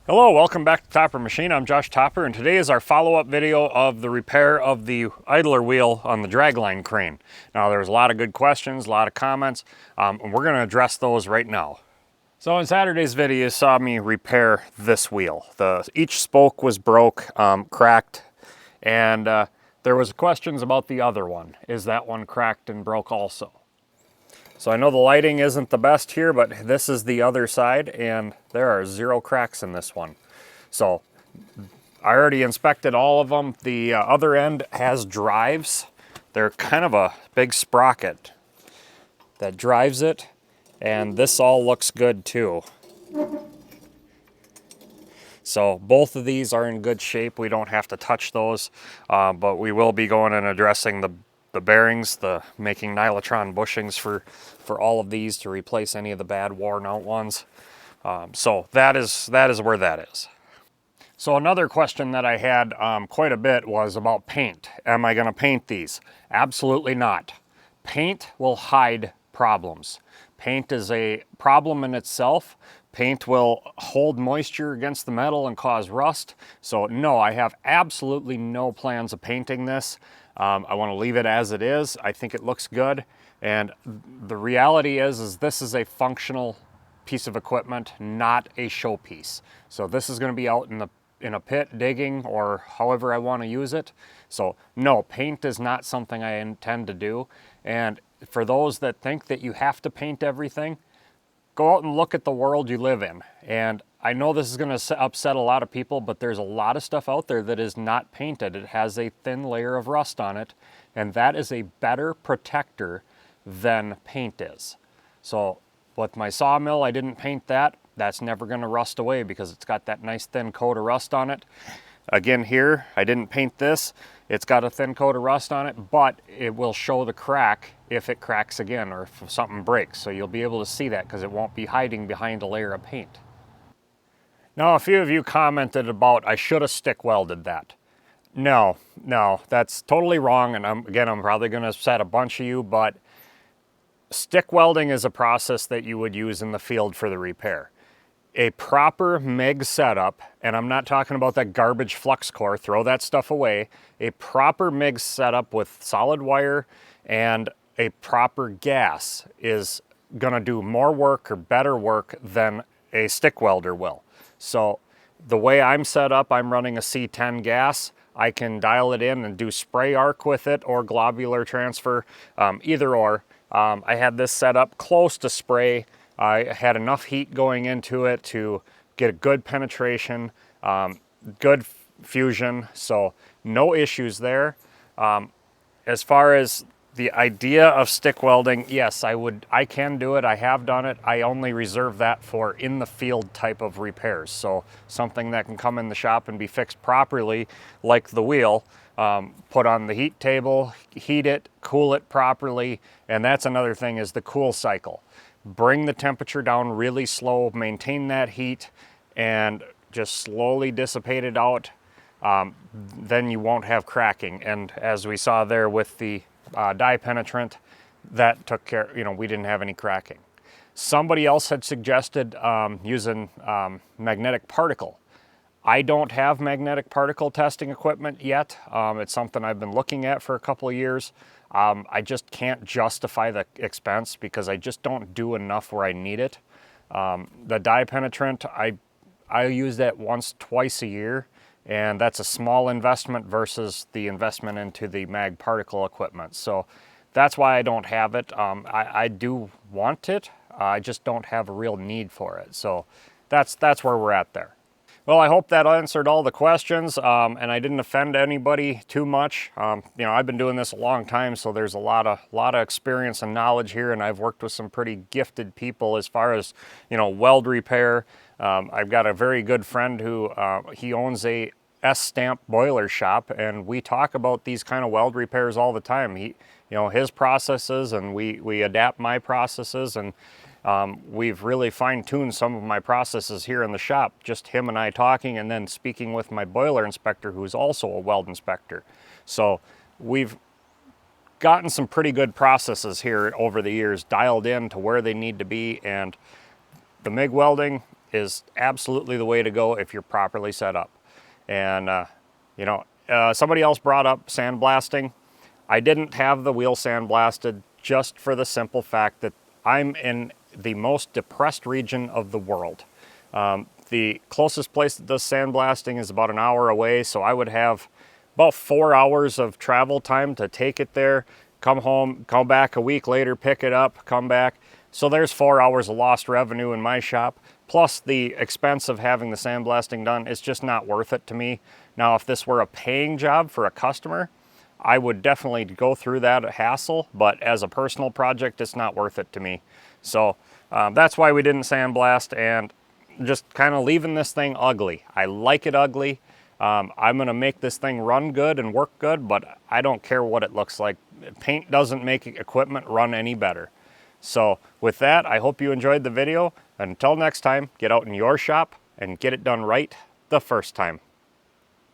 Hello, welcome back to Topper Machine. I'm Josh Topper, and today is our follow-up video of the repair of the idler wheel on the dragline crane. Now, there's a lot of good questions, a lot of comments, and we're going to address those right now. So in Saturday's video, you saw me repair this wheel. Each spoke was broke, cracked, and there was questions about the other one. Is that one cracked and broke also? So I know the lighting isn't the best here, but this is the other side, and there are 0 cracks in this one. So I already inspected all of them. The other end has drives. They're kind of a big sprocket that drives it, and this all looks good too. So both of these are in good shape. We don't have to touch those, but we will be going and addressing the bearings, making nylotron bushings for all of these to replace any of the bad worn out ones. So that is where that is. So another question that I had quite a bit was about paint. Am I going to paint these? Absolutely not. Paint will hide problems. Paint is a problem in itself. Paint will hold moisture against the metal and cause rust. So no, I have absolutely no plans of painting this. I want to leave it as it is. I think it looks good. And the reality is this is a functional piece of equipment, not a showpiece. So this is going to be out in a pit digging or however I want to use it. So no, paint is not something I intend to do. And for those that think that you have to paint everything, go out and look at the world you live in. And I know this is going to upset a lot of people, but there's a lot of stuff out there that is not painted. It has a thin layer of rust on it, and that is a better protector than paint is. So with my sawmill, I didn't paint that. That's never going to rust away because it's got that nice thin coat of rust on it. Again here, I didn't paint this. It's got a thin coat of rust on it, but it will show the crack if it cracks again or if something breaks. So you'll be able to see that because it won't be hiding behind a layer of paint. Now, a few of you commented about I should have stick welded that. No, that's totally wrong. And I'm probably going to upset a bunch of you, but stick welding is a process that you would use in the field for the repair. A proper MIG setup, and I'm not talking about that garbage flux core, throw that stuff away. A proper MIG setup with solid wire and a proper gas is gonna do more work or better work than a stick welder will. So the way I'm set up, I'm running a C10 gas. I can dial it in and do spray arc with it or globular transfer, either or. I had this set up close to spray. I had enough heat going into it to get a good penetration, good fusion, so no issues there. As far as the idea of stick welding, yes, I can do it. I have done it. I only reserve that for in the field type of repairs. So something that can come in the shop and be fixed properly, like the wheel, put on the heat table, heat it, cool it properly. And that's another thing is the cool cycle. Bring the temperature down really slow, maintain that heat, and just slowly dissipate it out. Then you won't have cracking. And as we saw there with the dye penetrant, that took care, we didn't have any cracking. Somebody else had suggested using magnetic particle. I don't have magnetic particle testing equipment yet. It's something I've been looking at for a couple of years. I just can't justify the expense because I just don't do enough where I need it. The dye penetrant, I use that once, twice a year, and that's a small investment versus the investment into the mag particle equipment. So that's why I don't have it. I do want it. I just don't have a real need for it. So that's where we're at there. Well, I hope that answered all the questions, and I didn't offend anybody too much. I've been doing this a long time, so there's a lot of experience and knowledge here, and I've worked with some pretty gifted people as far as, weld repair. I've got a very good friend who he owns a S-stamp boiler shop, and we talk about these kind of weld repairs all the time. His processes, and we adapt my processes, and we've really fine-tuned some of my processes here in the shop, just him and I talking and then speaking with my boiler inspector, who's also a weld inspector. So we've gotten some pretty good processes here over the years dialed in to where they need to be, and the MIG welding is absolutely the way to go if you're properly set up. And you know, somebody else brought up sandblasting. I didn't have the wheel sandblasted just for the simple fact that I'm in the most depressed region of the world. The closest place that does sandblasting is about an hour away, so I would have about 4 hours of travel time to take it there, come home, come back a week later, pick it up, come back. So there's 4 hours of lost revenue in my shop, plus the expense of having the sandblasting done. It's just not worth it to me. Now, if this were a paying job for a customer, I would definitely go through that hassle, but as a personal project, it's not worth it to me. So that's why we didn't sandblast, and just kind of leaving this thing ugly. I like it ugly. I'm gonna make this thing run good and work good, but I don't care what it looks like. Paint doesn't make equipment run any better. So with that, I hope you enjoyed the video. Until next time, get out in your shop and get it done right the first time.